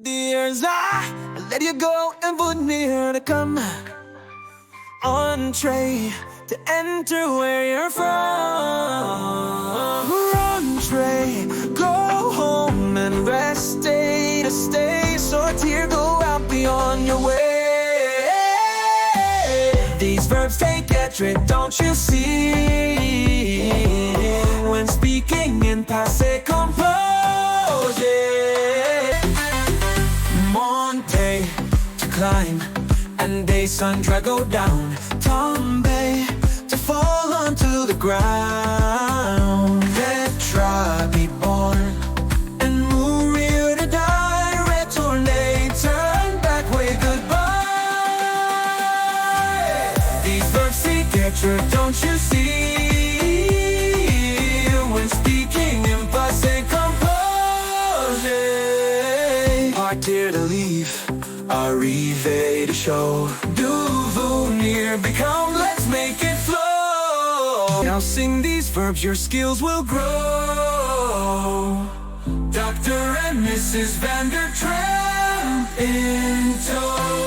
Dears, I let you go and Venir to come. Entrer, to enter where you're from. Entrer, go home and rest, stay to stay. Sortir, go out beyond your way. These verbs take être, don't you see? When speaking in Passé, Composé. Monter, to climb, and descendre, go down. Tomber, to fall onto the ground. Être, be born, and mourir, to die. Retourner, turn back, wave goodbye. These verbs seek être, don't you see? When speaking in passé, composé. Partir, to leave, arriver, to show. Do, venir, become, let's make it flow. Now sing these verbs, your skills will grow. Dr. and Mrs. Vandertramp in tow.